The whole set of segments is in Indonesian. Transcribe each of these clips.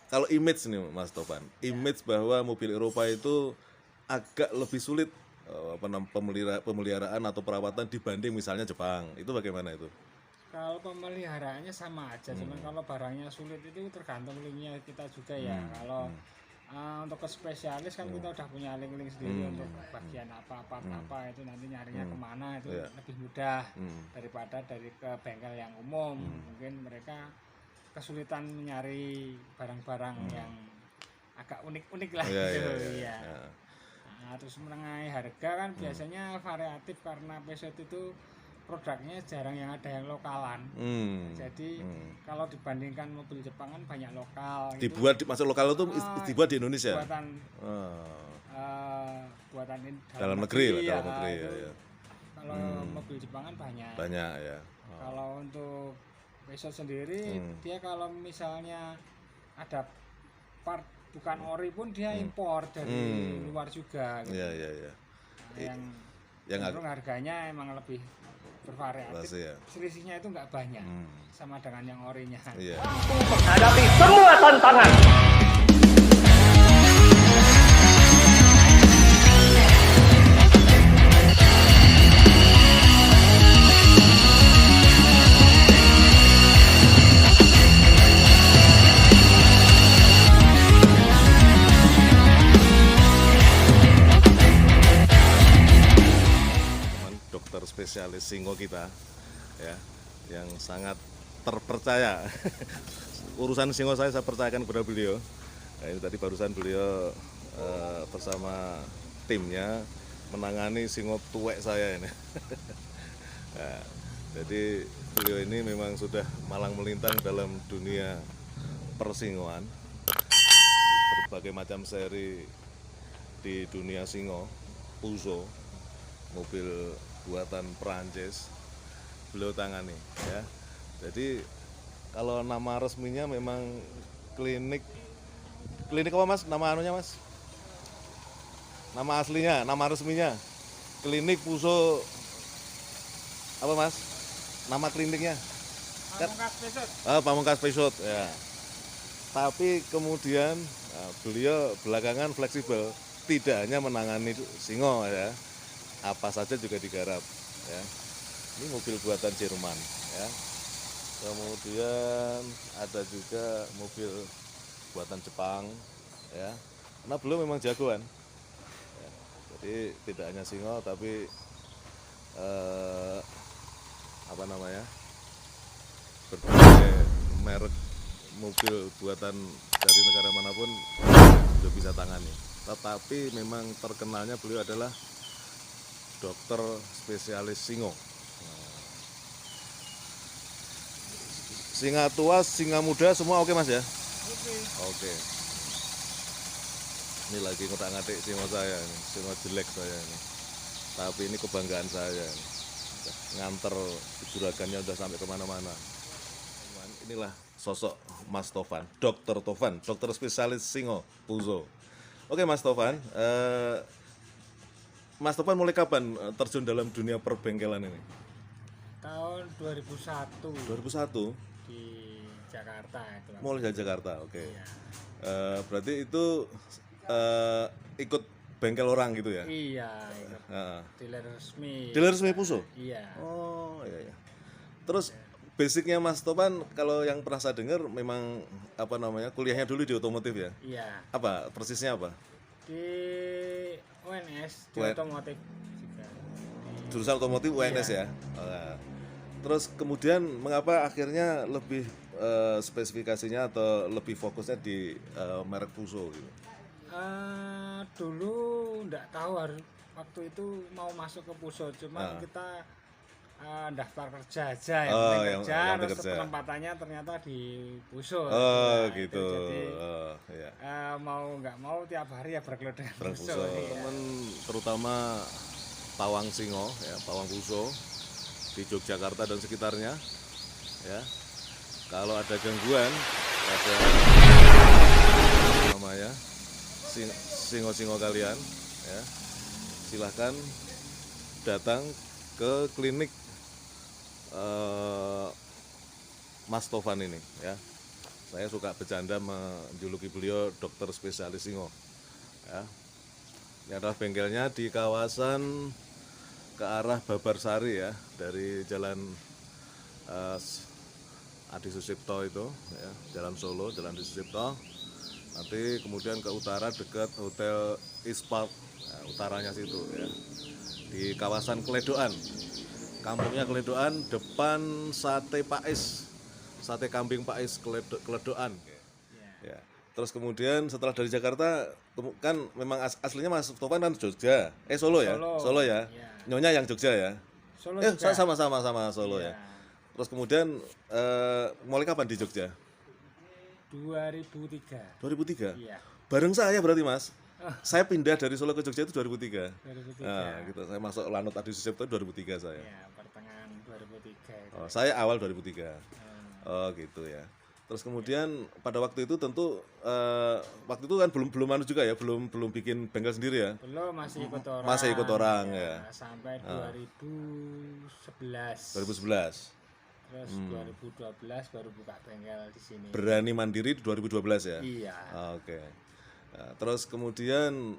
kalau image nih Mas Tovan, image bahwa mobil Eropa itu agak lebih sulit pemeliharaan atau perawatan dibanding misalnya Jepang, itu bagaimana itu? Kalau pemeliharaannya sama aja, cuman kalau barangnya sulit itu tergantung linknya kita juga ya. Kalau untuk ke spesialis kan kita udah punya link-link sendiri untuk bagian apa itu nanti nyarinya kemana itu lebih mudah daripada dari ke bengkel yang umum. Mungkin mereka kesulitan menyari barang-barang yang agak unik-unik lah gitu ya. Nah, terus mengenai harga kan biasanya variatif karena Peugeot itu produknya jarang yang ada yang lokalan. Jadi kalau dibandingkan mobil Jepang kan banyak lokal. Dibuat masuk lokal itu dibuat di Indonesia. Buatan dalam negeri lah, ya, dalam negeri ya. Kalau mobil Jepang kan banyak. Banyak ya. Kalau untuk Peugeot sendiri dia kalau misalnya ada part bukan ori pun dia impor dari luar juga. Gitu. Iya. Yang harganya emang lebih bervariatif, ya. selisihnya itu nggak banyak sama dengan yang orinya. Iya. Menghadapi semua tantangan. Dokter spesialis Singo kita ya, yang sangat terpercaya. Urusan Singo saya percayakan kepada beliau. Nah, ini tadi barusan beliau bersama timnya menangani Singo tuwek saya ini. Nah, jadi beliau ini memang sudah malang melintang dalam dunia persingoan, berbagai macam seri di dunia Singo, Peugeot, mobil buatan Perancis beliau tangani ya. Jadi kalau nama resminya memang klinik apa Mas? Nama anunya Mas? Nama aslinya, nama resminya Klinik Peugeot apa Mas? Nama kliniknya? Pamungkas Peugeot. Pamungkas Peugeot ya. Tapi kemudian beliau belakangan fleksibel, tidak hanya menangani Singo ya, apa saja juga digarap ya. Ini mobil buatan Jerman ya. Kemudian ada juga mobil buatan Jepang ya. Karena beliau memang jagoan ya. Jadi tidak hanya Singo tapi berbagai merek mobil buatan dari negara manapun sudah bisa tangani. Tetapi memang terkenalnya beliau adalah dokter spesialis Singo. Singa tua, singa muda semua oke Mas ya? Oke. Ini lagi ngotak-ngatik singo saya ini, singo jelek saya ini. Tapi ini kebanggaan saya ini. Nganter juragannya udah sampai kemana-mana. Inilah sosok Mas Tovan, Dokter Tovan, dokter spesialis Singo, Peugeot. Oke Mas Tovan, Mas Tovan mulai kapan terjun dalam dunia perbengkelan ini? Tahun 2001. 2001? Di Jakarta itu. Mulai dari Jakarta, oke. Iya. Berarti itu ikut bengkel orang gitu ya? Iya, dealer resmi. Dealer resmi Peugeot? Iya. Oh iya. Terus basicnya Mas Tovan kalau yang pernah saya dengar memang kuliahnya dulu di otomotif ya? Iya. Apa persisnya apa? Di UNS di otomotif juga. Jurusan otomotif UNS ya. Terus kemudian mengapa akhirnya lebih spesifikasinya atau lebih fokusnya di merek Peugeot gitu? Dulu enggak tahu waktu itu mau masuk ke Peugeot, cuma kita daftar kerja aja yang kerja, terus penempatannya ternyata di Peugeot. Gitu. Jadi mau nggak mau tiap hari ya bergelut dengan Peugeot. Terutama Pawang Singo ya, Pawang Peugeot di Yogyakarta dan sekitarnya ya. Kalau ada gangguan, ada singo-singo kalian ya, silahkan datang ke klinik Mas Tovan ini ya. Saya suka bercanda menjuluki beliau dokter spesialis singo. Ya. Ini adalah bengkelnya di kawasan ke arah Babarsari ya, dari Jalan Adi Susipto itu, ya, Jalan Solo, Jalan Adi Susipto. Nanti kemudian ke utara dekat Hotel East Park, ya, utaranya situ ya. Di kawasan Keledoan, kampungnya Keledoan, depan Sate Pais, sate kambing Pais Keledoan. Ya. Terus kemudian setelah dari Jakarta, kan memang aslinya Mas Topan kan Jogja, Solo ya, Solo ya. Iya. Nyonya yang Jogja ya. Solo juga. Sama Solo Iya. ya. Terus kemudian mulai kapan di Jogja? 2003. 2003. Iya. Bareng saya berarti Mas. Saya pindah dari Solo ke Jogja itu 2003. 2003. Nah, gitu. Saya masuk Lanut Adi Susipto 2003 saya. Ya, pertengahan 2003 itu. Oh, saya awal 2003. Hmm. Oh, gitu ya. Terus kemudian pada waktu itu tentu waktu itu kan belum anu juga ya, belum bikin bengkel sendiri ya. Belum, masih ikut orang. Masih ikut orang ya. Sampai 2011. 2011. Terus 2012 baru buka bengkel di sini. Berani mandiri di 2012 ya. Iya. Oke. Nah, terus kemudian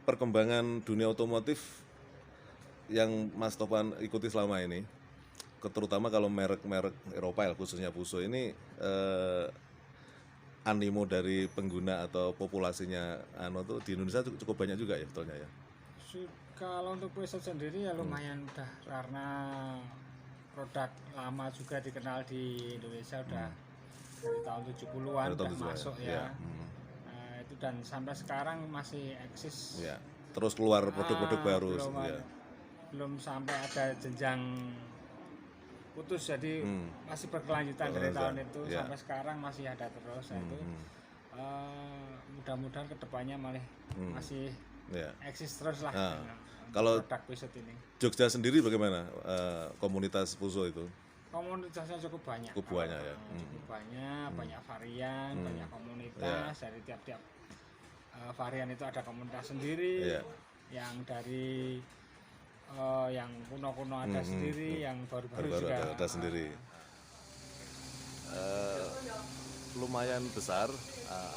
perkembangan dunia otomotif yang Mas Topan ikuti selama ini, terutama kalau merek-merek Eropa khususnya Fuso ini, animo dari pengguna atau populasinya tuh di Indonesia cukup banyak juga ya betulnya ya. Kalau untuk Peugeot sendiri ya lumayan udah, karena produk lama juga dikenal di Indonesia udah dari tahun 70-an Dari tahun udah 70-an, masuk ya. ya. Itu dan sampai sekarang masih eksis. Ya. Terus keluar produk-produk baru ya. Belum sampai ada jenjang putus, jadi masih berkelanjutan dari tahun itu ya. sampai sekarang masih ada terus. Itu mudah-mudahan kedepannya malah masih Ya. eksis terus lah. Kalau produk Peugeot ini. Jogja sendiri bagaimana komunitas Fuso itu? Komunitasnya cukup banyak. Cukup banyak ya. Cukup banyak, banyak varian, banyak komunitas. Dari tiap-tiap varian itu ada komunitas sendiri. Iya. Yang dari yang kuno-kuno ada sendiri, yang baru-baru juga ada sendiri. Lumayan besar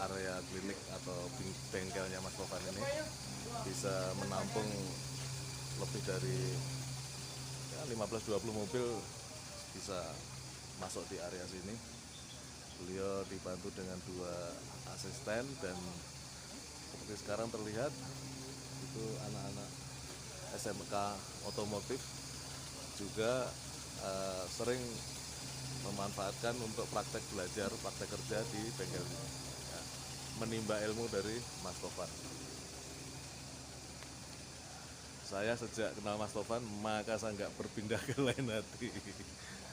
area klinik atau bengkelnya Mas Topan ini, bisa menampung lebih dari 15-20 mobil bisa masuk di area sini. Beliau dibantu dengan 2 asisten dan seperti sekarang terlihat itu anak-anak SMK otomotif juga sering memanfaatkan untuk praktek belajar, praktek kerja di bengkel ini, ya, menimba ilmu dari Mas Topan. Saya sejak kenal Mas Topan, maka saya nggak berpindah ke lain hati.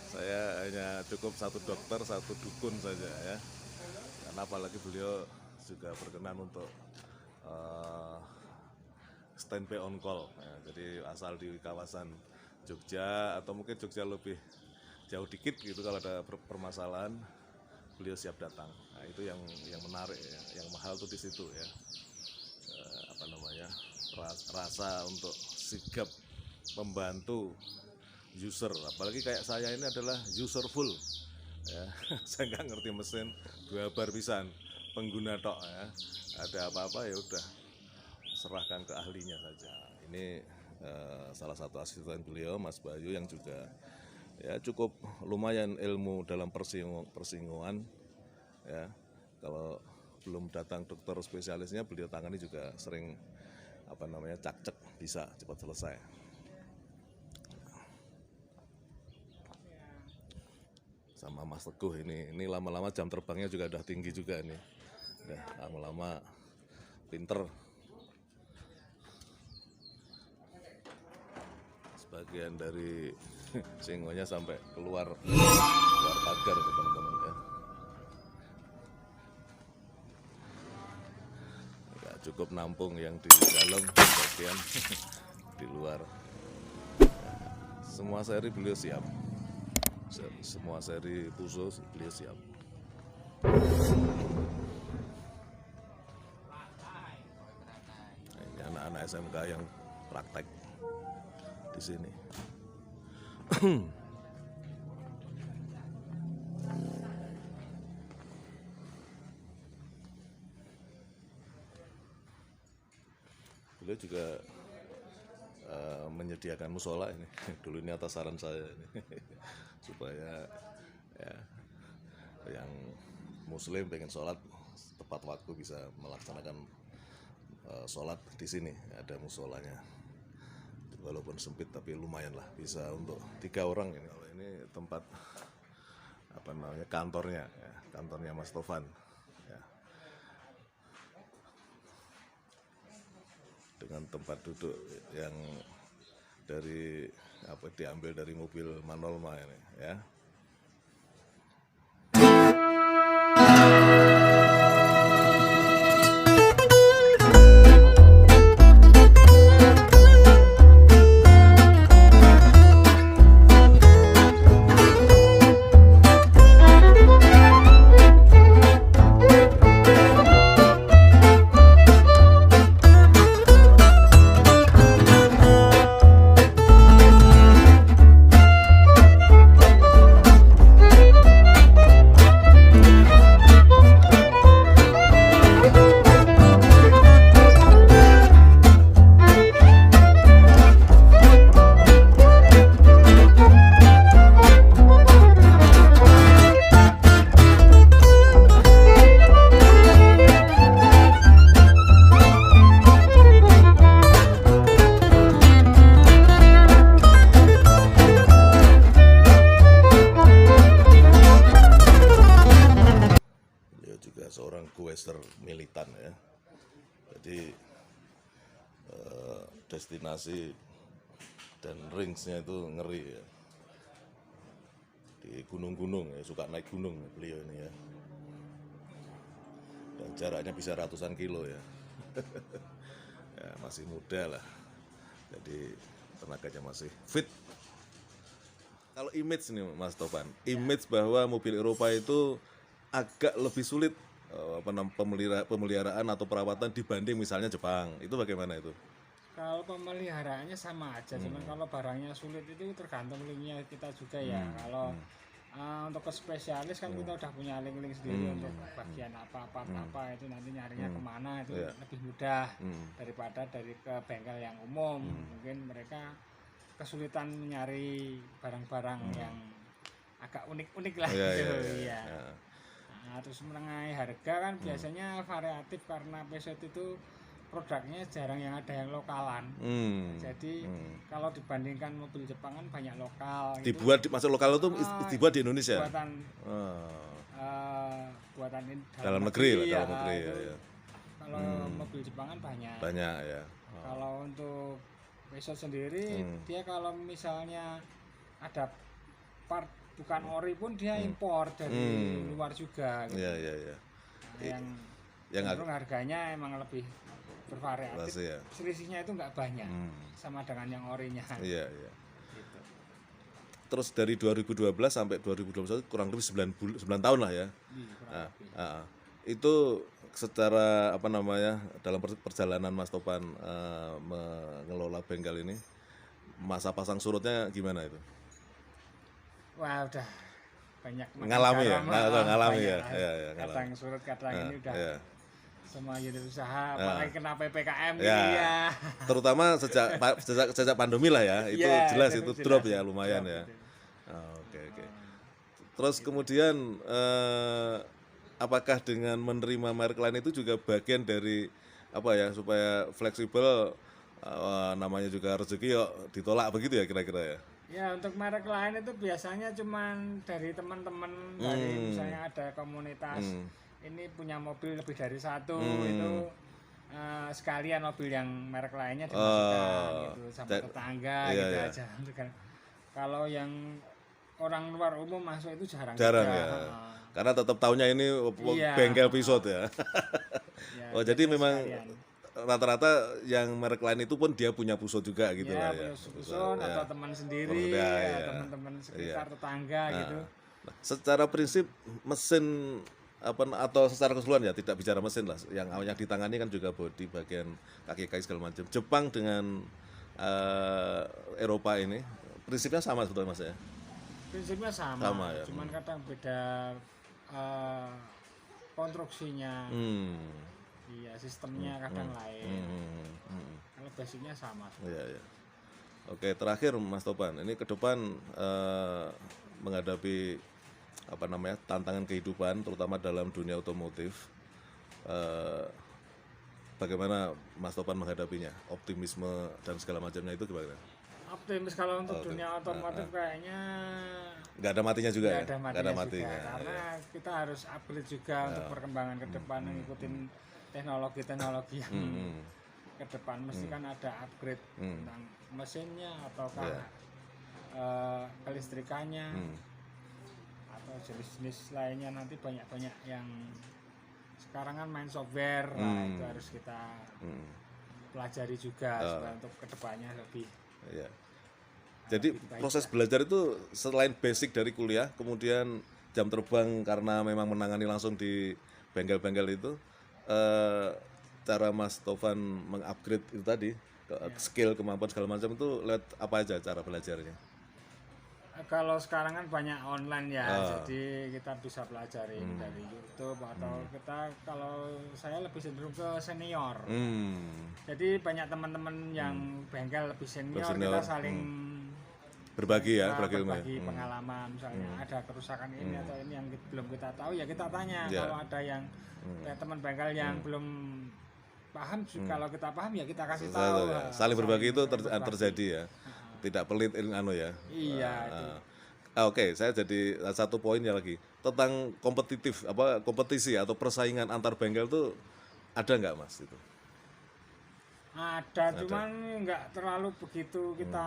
Saya hanya cukup 1 dokter, 1 dukun saja ya. Karena apalagi beliau juga berkenan untuk standby on call. Ya, jadi asal di kawasan Jogja atau mungkin Jogja lebih jauh dikit gitu, kalau ada permasalahan beliau siap datang. Nah, itu yang menarik ya, yang mahal tuh di situ ya. Rasa untuk sigap membantu user, apalagi kayak saya ini adalah user full ya. Saya nggak ngerti mesin, 2 bar pisan, pengguna tok ya. Ada apa-apa ya udah serahkan ke ahlinya saja. Ini salah satu asisten beliau, Mas Bayu, yang juga ya cukup lumayan ilmu dalam persinggungan ya. Kalau belum datang dokter spesialisnya, beliau tangani juga sering cak-cek, bisa cepat selesai. Sama Mas Teguh ini lama-lama jam terbangnya juga udah tinggi juga nih. Udah lama-lama pinter. Sebagian dari singonya sampai keluar pagar teman-teman ya. Cukup nampung yang di dalam, bagian di luar. Semua seri beliau siap. Semua seri Fuso beliau siap. Ini anak-anak SMK yang praktek di sini. beliau juga menyediakan musola ini. Dulu ini atas saran saya ini. Supaya ya, yang muslim pengen sholat tepat waktu bisa melaksanakan sholat di sini, ada musolanya. Walaupun sempit tapi lumayan lah, bisa untuk 3 orang ini. Kalau ini tempat apa namanya, kantornya ya, kantornya Mas Tovan ya. Dengan tempat duduk yang dari diambil dari mobil Manolma ini ya. Seorang goeser militan ya, jadi destinasi dan ringsnya itu ngeri ya, di gunung-gunung ya, suka naik gunung beliau ini ya, dan jaraknya bisa ratusan kilo ya. Ya masih muda lah, jadi tenaganya masih fit. Kalau image nih Mas Tovan, image bahwa mobil Eropa itu agak lebih sulit pemeliharaan atau perawatan dibanding misalnya Jepang, itu bagaimana itu? Kalau pemeliharaannya sama aja, cuman kalau barangnya sulit itu tergantung linknya kita juga ya. Kalau untuk ke spesialis kan kita udah punya link-link sendiri untuk bagian apa itu nanti nyarinya kemana itu lebih mudah daripada dari ke bengkel yang umum. Mungkin mereka kesulitan menyari barang-barang yang agak unik-unik lah gitu ya. Nah, terus mengenai harga kan biasanya variatif karena Peugeot itu produknya jarang yang ada yang lokalan. Jadi kalau dibandingkan mobil Jepang kan banyak lokal. Dibuat masuk lokal itu dibuat di Indonesia. Buatan dalam negeri lah, ya, dalam negeri ya. Kalau mobil Jepang kan banyak. Banyak ya. Kalau untuk Peugeot sendiri dia kalau misalnya ada part bukan ori pun dia impor dari luar juga gitu. Iya. Nah, yang harganya emang lebih bervariatif. Ya. Selisihnya itu nggak banyak sama dengan yang orinya. Iya. Gitu. Terus dari 2012 sampai 2021 kurang lebih 9 tahun lah ya. Itu secara dalam perjalanan Mas Tovan mengelola bengkel ini, masa pasang surutnya gimana itu? Wah, udah banyak ngalami ya, ngalami ya. Kadang surut, kadang ini udah semua unit usaha, apalagi kena PPKM ya. Gitu ya. Terutama sejak pandemi lah ya, itu jelas itu drop ya, lumayan ya. Oke. Terus kemudian apakah dengan menerima merek lain itu juga bagian dari supaya fleksibel, namanya juga rezeki yuk ditolak begitu ya kira-kira ya? Ya, untuk merek lain itu biasanya cuman dari teman-teman dari misalnya ada komunitas ini punya mobil lebih dari satu itu sekalian mobil yang merek lainnya dimasukkan gitu sama tetangga gitu aja. Kalau yang orang luar umum masuk itu jarang ya. Karena tetap tahunya ini bengkel Peugeot ya. Jadi memang rata-rata yang merek lain itu pun dia punya Peugeot juga gitu lah ya. Peugeot atau teman sendiri, teman-teman sekitar tetangga gitu. Nah, secara prinsip mesin atau secara keseluruhan ya, tidak bicara mesin lah, yang ditangani kan juga bodi, bagian kaki-kaki segala macam. Jepang dengan Eropa ini prinsipnya sama sebetulnya Mas ya. Prinsipnya sama ya. Cuman kadang beda konstruksinya. Iya, sistemnya kadang lain. Hmm. Kalau basicnya sama. Iya, iya. Oke, terakhir Mas Topan, ini ke depan menghadapi apa namanya tantangan kehidupan, terutama dalam dunia otomotif. eh, Bagaimana Mas Topan menghadapinya? Optimisme dan segala macamnya itu gimana? Optimis kalau untuk dunia otomotif kayaknya Nggak ada matinya juga nggak ya? ada Nggak matinya ada juga, matinya. karena kita harus upgrade juga untuk perkembangan ke depan, ngikutin teknologi-teknologi yang ke depan mesti kan ada upgrade tentang mesinnya ataukah kelistrikannya atau jenis-jenis lainnya. Nanti banyak-banyak yang sekarang kan main software, nah itu harus kita pelajari juga supaya untuk kedepannya lebih. Iya. Jadi proses belajar itu selain basic dari kuliah, kemudian jam terbang karena memang menangani langsung di bengkel-bengkel itu, cara Mas Tovan mengupgrade itu tadi, skill, kemampuan segala macam itu lewat apa aja cara belajarnya? Kalau sekarang kan banyak online ya, jadi kita bisa pelajarin dari YouTube atau kita, kalau saya lebih cenderung ke senior. Jadi banyak teman-teman yang bengkel lebih senior, kita saling Berbagi ya, berbagi ilmu ya. berbagi pengalaman. Misalnya ada kerusakan ini atau ini yang belum kita tahu ya kita tanya. Kalau ada yang kayak teman bengkel yang belum paham, kalau kita paham ya kita kasih tahu. Saling berbagi itu terjadi ya. Tidak pelit ya. Iya. Oke, saya jadi satu poinnya lagi tentang kompetitif, kompetisi atau persaingan antar bengkel itu ada nggak Mas itu? Ada, cuman nggak terlalu begitu kita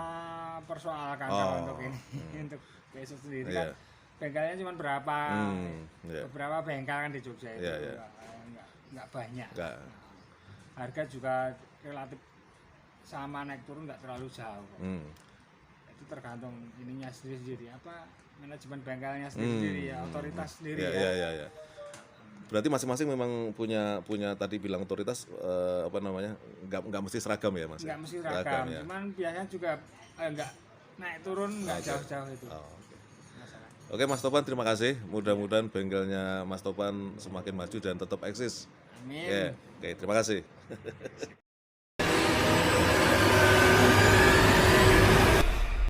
persoalkan kalau untuk ini. Untuk besok sendiri kan bengkelnya cuma berapa, beberapa bengkel kan di Jogja itu, nggak banyak. Harga juga relatif sama, naik turun nggak terlalu jauh. Itu tergantung ininya sendiri, apa manajemen bengkelnya sendiri ya, otoritas sendiri ya. Berarti masing-masing memang punya tadi bilang otoritas, apa namanya, nggak mesti seragam ya Mas? Nggak mesti seragam, cuman biasanya juga nggak naik turun, nggak jauh-jauh itu. Oke Mas Topan, terima kasih. Mudah-mudahan bengkelnya Mas Topan semakin maju dan tetap eksis. Amin. Oke, terima kasih.